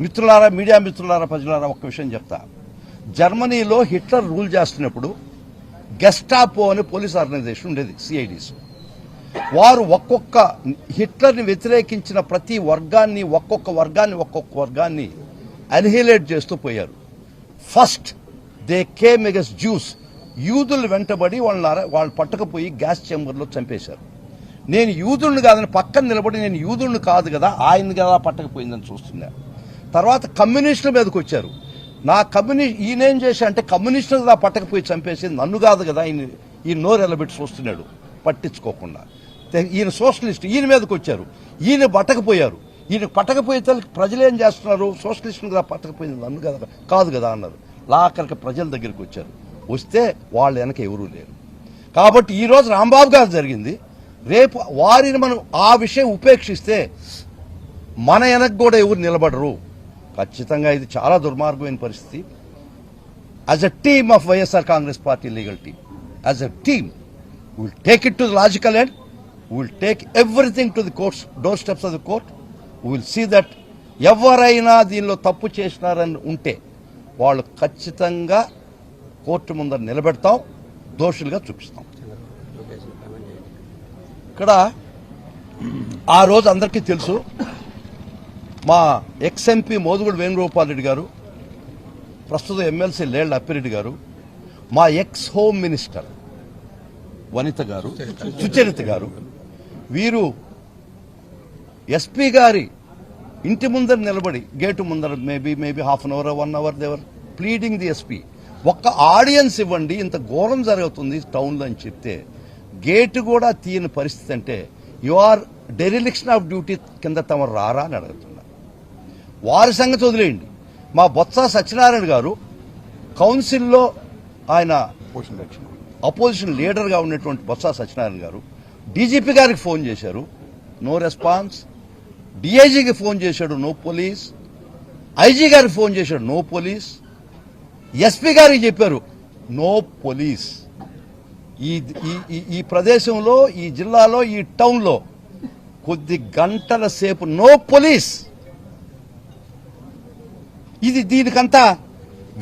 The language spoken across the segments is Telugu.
మిత్రులారా, మీడియా మిత్రులారా, ప్రజలారా, ఒక్క విషయం చెప్తా. జర్మనీలో హిట్లర్ రూల్ చేస్తున్నప్పుడు గెస్టాపో అనే పోలీస్ ఆర్గనైజేషన్ ఉండేది, సిఐడిస్. వారు ఒక్కొక్క హిట్లర్ని వ్యతిరేకించిన ప్రతి వర్గాన్ని ఒక్కొక్క వర్గాన్ని అన్హిలేట్ చేస్తూ పోయారు. First they came against juice. యూదులు వెంటబడి వాళ్ళు పట్టుకుపోయి గ్యాస్ చేంబర్లో చంపేశారు. నేను యూదుల్ని కాదని పక్కన నిలబడి నేను యూదుల్ని కాదు కదా, ఆయన్ని కదా పట్టకపోయిందని చూస్తున్నా. తర్వాత కమ్యూనిస్టుల మీదకి వచ్చారు. ఈయనేం చేశా అంటే కమ్యూనిస్టులు కదా పట్టకపోయి చంపేసి నన్ను కాదు కదా ఈయన నోరు ఎలబెట్టి చూస్తున్నాడు పట్టించుకోకుండా. ఈయన సోషలిస్ట్, ఈయన మీదకి వచ్చారు. ఈయన పట్టకపోయారు. ఈయన పట్టకపోయే ప్రజలు ఏం చేస్తున్నారు, సోషలిస్టులు కదా పట్టకపోయింది నన్ను కదా కాదు కదా అన్నారు. ఆఖరికి ప్రజల దగ్గరికి వచ్చారు. వస్తే వాళ్ళ వెనక ఎవరూ లేరు. కాబట్టి ఈరోజు రాంబాబు గారు జరిగింది. రేపు వారిని మనం ఆ విషయం ఉపేక్షిస్తే మన వెనక కూడా ఎవరు నిలబడరు. ఖచ్చితంగా ఇది చాలా దుర్మార్గమైన పరిస్థితి. As a team of YSR Congress party legal team, as a team will take it to the logical end. Will take everything to the courts door steps of the court. Will see that ఎవరైనా దీనిలో తప్పు చేసినారని ఉంటే వాళ్ళు ఖచ్చితంగా కోర్టు ముందర నిలబెడతాం, దోషులుగా చూపిస్తాం. ఇక్కడ ఆ రోజు అందరికీ తెలుసు, మా ఎక్స్ఎంపీ మోదుగుడు వేణుగోపాల్ రెడ్డి గారు, ప్రస్తుత ఎమ్మెల్సీ లేళ్ల అప్పిరెడ్డి గారు, మా ఎక్స్ హోమ్ మినిస్టర్ వనిత గారు, సుచరిత గారు, వీరు ఎస్పీ గారి ఇంటి ముందర నిలబడి గేటు ముందర maybe half an hour 1 hour they were pleading the SP, ఒక్క ఆడియన్స్ ఇవ్వండి, ఇంత ఘోరం జరుగుతుంది టౌన్లో అని చెప్తే గేటు కూడా తీయని పరిస్థితి అంటే you are dereliction of duty కింద తమరు రారా అని అడుగుతున్నారు. వారి సంగతి వదిలేయండి. మా బొత్స సత్యనారాయణ గారు కౌన్సిల్లో ఆయన అపోజిషన్ లీడర్గా ఉన్నటువంటి బొత్స సత్యనారాయణ గారు డీజీపీ గారికి ఫోన్ చేశారు, నో రెస్పాన్స్. డిఐజీకి ఫోన్ చేశాడు, నో పోలీస్. ఐజీ గారికి ఫోన్ చేశాడు, నో పోలీస్. ఎస్పీ గారికి చెప్పారు, నో పోలీస్. ఈ ప్రదేశంలో, ఈ జిల్లాలో, ఈ టౌన్లో కొద్ది గంటల సేపు నో పోలీస్. ఇది దీనికంతా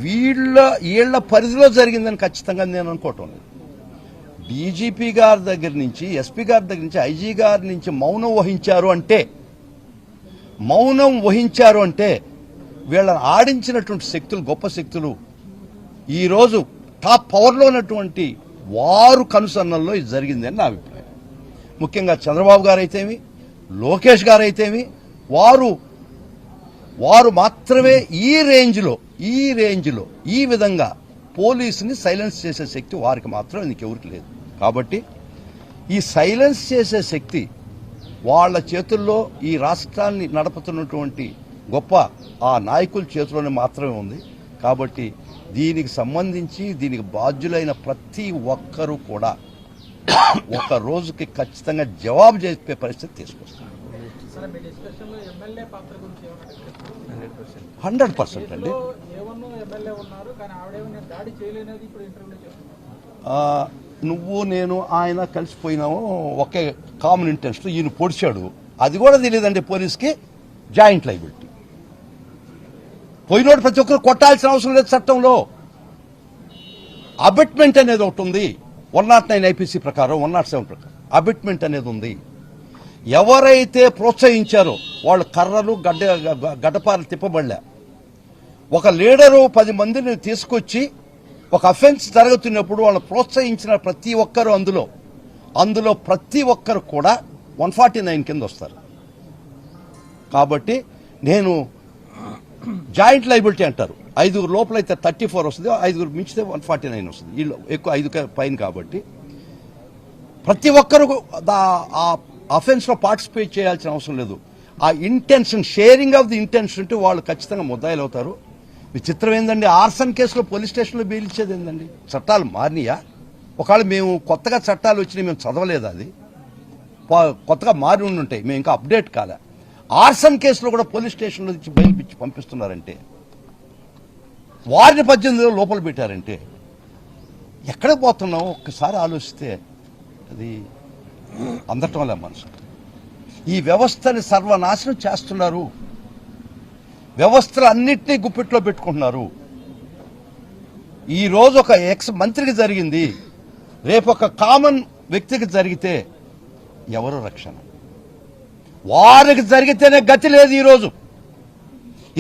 వీళ్ళ పరిధిలో జరిగిందని ఖచ్చితంగా నేను అనుకోవటం లేదు. డీజీపీ గారి దగ్గర నుంచి, ఎస్పీ గారి దగ్గర నుంచి, ఐజీ గారి నుంచి మౌనం వహించారు అంటే వీళ్ళని ఆడించినటువంటి శక్తులు, గొప్ప శక్తులు ఈరోజు టాప్ పవర్లో ఉన్నటువంటి వారు కనుసన్నల్లో ఇది జరిగిందని నా అభిప్రాయం. ముఖ్యంగా చంద్రబాబు గారైతేమి, లోకేష్ గారైతేమి, వారు మాత్రమే ఈ రేంజ్లో ఈ విధంగా పోలీసుని సైలెన్స్ చేసే శక్తి వారికి మాత్రం ఇంకెవరికి లేదు. కాబట్టి ఈ సైలెన్స్ చేసే శక్తి వాళ్ళ చేతుల్లో, ఈ రాష్ట్రాన్ని నడుపుతున్నటువంటి గొప్ప ఆ నాయకుల చేతుల్లోనే మాత్రమే ఉంది. కాబట్టి దీనికి సంబంధించి దీనికి బాధ్యులైన ప్రతి ఒక్కరూ కూడా ఒక రోజుకి ఖచ్చితంగా జవాబు చెప్పే పరిస్థితి తీసుకొస్తారు. 100% అండి. నువ్వు నేను ఆయన కలిసిపోయినాము ఒకే కామన్ ఇంటెన్షన్. ఈయన పొడిచాడు, అది కూడా తెలియదండి పోలీస్కి. Joint liability. పోయినోడు ప్రతి ఒక్కరు కొట్టాల్సిన అవసరం లేదు. చట్టంలో అబిట్మెంట్ అనేది ఒకటి ఉంది. 109 ఐపీసీ ప్రకారం, 107 ప్రకారం అబిట్మెంట్ అనేది ఉంది. ఎవరైతే ప్రోత్సహించారో వాళ్ళు కర్రలు గడ్డపారలు తిప్పబడలే. ఒక లీడరు 10 మందిని తీసుకొచ్చి ఒక అఫెన్స్ జరుగుతున్నప్పుడు వాళ్ళు ప్రోత్సహించిన ప్రతి ఒక్కరు అందులో ప్రతి ఒక్కరు కూడా 149 కింద వస్తారు. కాబట్టి నేను జాయింట్ లైబిలిటీ అంటారు. 5 లోపలైతే 34 వస్తుంది, 5 మించితే 149 వస్తుంది. వీళ్ళు ఎక్కువ 5 పైన. కాబట్టి ప్రతి ఒక్కరు ఆ అఫెన్స్లో పార్టిసిపేట్ చేయాల్సిన అవసరం లేదు. ఆ intention, sharing of the intention ఉంటే వాళ్ళు ఖచ్చితంగా ముద్దాయిలు అవుతారు. విచిత్రం ఏందండి, ఆర్సన్ కేసులో పోలీస్ స్టేషన్లో బెయిల్ ఇచ్చేది ఏందండి? చట్టాలు మారినాయా? ఒకవేళ మేము కొత్తగా చట్టాలు వచ్చినాయి, మేము చదవలేదు, అది కొత్తగా మారి ఉండుంటాయి, మేము ఇంకా అప్డేట్ కాలే. ఆర్సన్ కేసులో కూడా పోలీస్ స్టేషన్లో నుంచి బెయిల్ పిచ్చి పంపిస్తున్నారంటే, వారిని 18 లోపల పెట్టారంటే ఎక్కడికి పోతున్నాం ఒక్కసారి ఆలోచిస్తే అది అందటం వల్ల మనసు. ఈ వ్యవస్థని సర్వనాశనం చేస్తున్నారు. వ్యవస్థలు అన్నింటినీ గుప్పిట్లో పెట్టుకుంటున్నారు. ఈ రోజు ఒక ఎక్స్ మంత్రికి జరిగింది, రేపు ఒక కామన్ వ్యక్తికి జరిగితే ఎవరు రక్షణ? వారికి జరిగితేనే గతి లేదు. ఈరోజు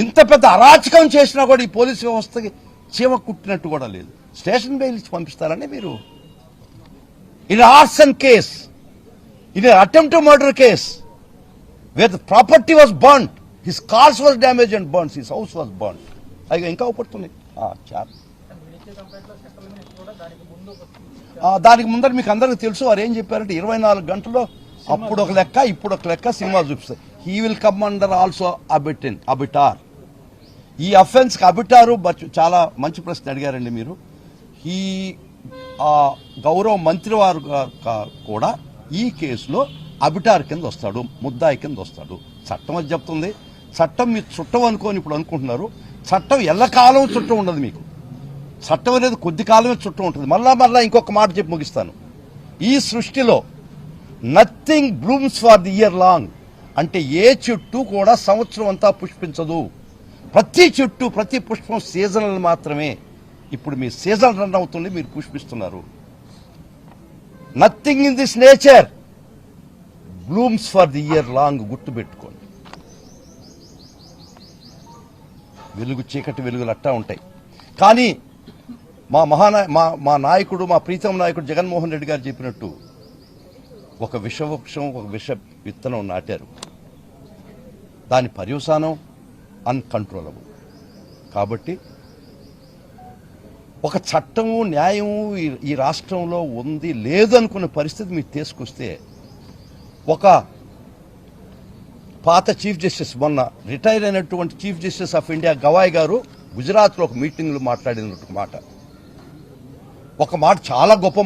ఇంత పెద్ద అరాచకం చేసినా కూడా ఈ పోలీసు వ్యవస్థకి చీమ కుట్టినట్టు కూడా లేదు. స్టేషన్ బెయిల్ ఇచ్చి పంపిస్తారండి మీరు? In arson case, in attempt to murder case, wear the property was burned, his cars was damage and burns, his house was burned. అవి ఇంకా ఉపడుతున్నాయి. దానికి ముందర మీకు అందరికీ తెలుసు వారు ఏం చెప్పారంటే 24 గంటల్లో అప్పుడు ఒక లెక్క ఇప్పుడు ఒక లెక్క సినిమా చూపిస్తాయి. He will come under also abettor. ఈ అఫెన్స్కి అబిటారు చాలా మంచి ప్రశ్న అడిగారండి మీరు. ఈ గౌరవ మంత్రి వారు కూడా ఈ కేసులో అబిటార్ కింద వస్తాడు, ముద్దాయి కింద వస్తాడు. చట్టం అది చెప్తుంది. చట్టం మీరు చుట్టం అనుకోని ఇప్పుడు అనుకుంటున్నారు. చట్టం ఎల్లకాలం చుట్టం ఉండదు. మీకు చట్టం అనేది కొద్ది కాలమే చుట్టం ఉంటుంది. మళ్ళా ఇంకొక మాట చెప్పి ముగిస్తాను. ఈ సృష్టిలో nothing blooms for the year long. అంటే ఏ చెట్టు కూడా సంవత్సరం అంతా పుష్పించదు. ప్రతి చెట్టు ప్రతి పుష్పం సీజనల్ మాత్రమే. ఇప్పుడు మీ సీజన్ రన్ అవుతుంది, మీరు పుష్పిస్తున్నారు. Nothing in this nature blooms for the year long. గుర్తుపెట్టుకోండి. వెలుగు చీకటి వెలుగులు అట్టా ఉంటాయి. కానీ మా నాయకుడు, మా ప్రీతం నాయకుడు జగన్మోహన్ రెడ్డి గారు చెప్పినట్టు ఒక విషవృక్షం, ఒక విష విత్తనం నాటారు. దాని పర్యవసానం అన్కంట్రోలబుల్. కాబట్టి ఒక చట్టము న్యాయము ఈ రాష్ట్రంలో ఉంది లేదు అనుకున్న పరిస్థితి మీకు తీసుకొస్తే, ఒక పాత చీఫ్ జస్టిస్, మొన్న రిటైర్ అయినటువంటి chief justice of India Gavai గారు గుజరాత్లో ఒక మీటింగ్లో మాట్లాడినట్టు మాట, ఒక మాట చాలా గొప్ప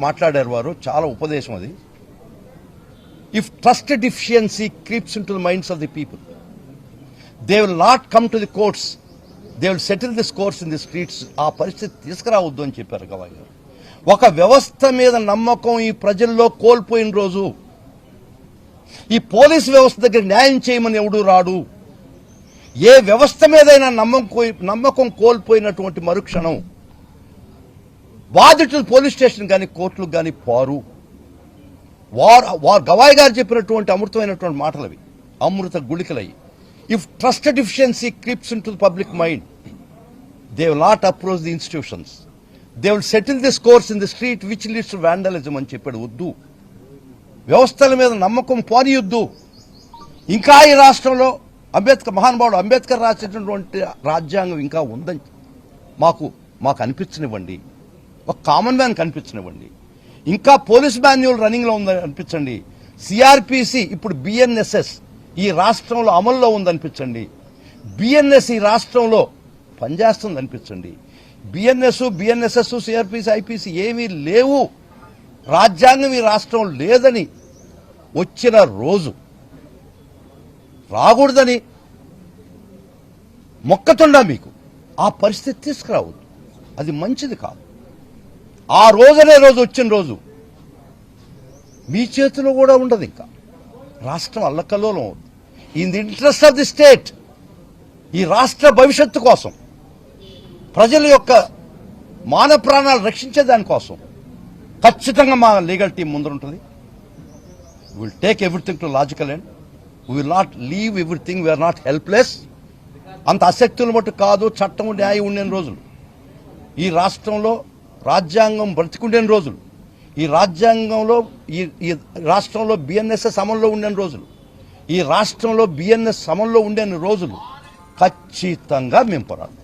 మాట్లాడారు వారు. చాలా ఉపదేశం అది. If trust deficiency creeps in to the minds of the people, they will not come to the courts, they will settle this courts in the streets. ఆ పరిస్థితి తీసుకురావద్దు అని చెప్పారు గవాయ్ గారు. ఒక వ్యవస్థ మీద నమ్మకం ఈ ప్రజల్లో కోల్పోయిన రోజు, ఈ పోలీసు వ్యవస్థ దగ్గర న్యాయం చేయమని ఎవడూ రాడు. ఏ వ్యవస్థ మీదైనా నమ్మకం కోల్పోయినటువంటి మరుక్షణం బాధితులు పోలీస్ స్టేషన్ కానీ కోర్టులకు కానీ పారు. గవాయ్ గారు చెప్పినటువంటి అమృతమైనటువంటి మాటలు అవి, అమృత గుళికలయ్యి. If trust deficiency creeps into the public mind, they will not approach the institutions, they will settle this course in the street which leads to vandalism అని చెప్పాడు. వద్దు, వ్యవస్థల మీద నమ్మకం పోనీయొద్దు. ఇంకా ఈ రాష్ట్రంలో మహానుభావుడు అంబేద్కర్ రాసినటువంటి రాజ్యాంగం ఇంకా ఉందని మాకు అనిపించనివ్వండి. ఒక కామన్ మ్యాన్ కనిపించనివ్వండి. ఇంకా పోలీస్ మాన్యువల్ రన్నింగ్లో ఉందని అనిపించండి. సిఆర్పిసి ఇప్పుడు బిఎన్ఎస్ఎస్ ఈ రాష్ట్రంలో అమల్లో ఉందనిపించండి. బిఎన్ఎస్ ఈ రాష్ట్రంలో పనిచేస్తుంది అనిపించండి. బిఎన్ఎస్ఎస్ సిఆర్పిసి ఐపీసీ ఏమీ లేవు, రాజ్యాంగం ఈ రాష్ట్రం లేదని వచ్చిన రోజు, రాకూడదని మొక్కతుండా మీకు ఆ పరిస్థితి తీసుకురావద్దు. అది మంచిది కాదు. ఆ రోజనే రోజు వచ్చిన రోజు మీ చేతిలో కూడా ఉండదు. ఇంకా రాష్ట్రం అల్లకల్లోలం అవుతుంది. In the interest of the state, ఈ రాష్ట్ర భవిష్యత్తు కోసం, ప్రజల యొక్క మాన ప్రాణాలు రక్షించే దానికోసం ఖచ్చితంగా మా లీగల్ టీం ముందుంటుంది. Will take everything to logical end. We will not leave everything. We're not helpless. అంత అశక్తులు మటు కాదు. చట్టం న్యాయం ఉండే రోజులు, ఈ రాష్ట్రంలో రాజ్యాంగం బ్రతికుండే రోజులు, ఈ రాజ్యాంగంలో ఈ రాష్ట్రంలో బిఎన్ఎస్ఎస్ అమల్లో ఉండే రోజులు, ఈ రాష్ట్రంలో బిఎన్ఎస్ అమల్లో ఉండే రోజులు ఖచ్చితంగా మేము పోరాడతాం.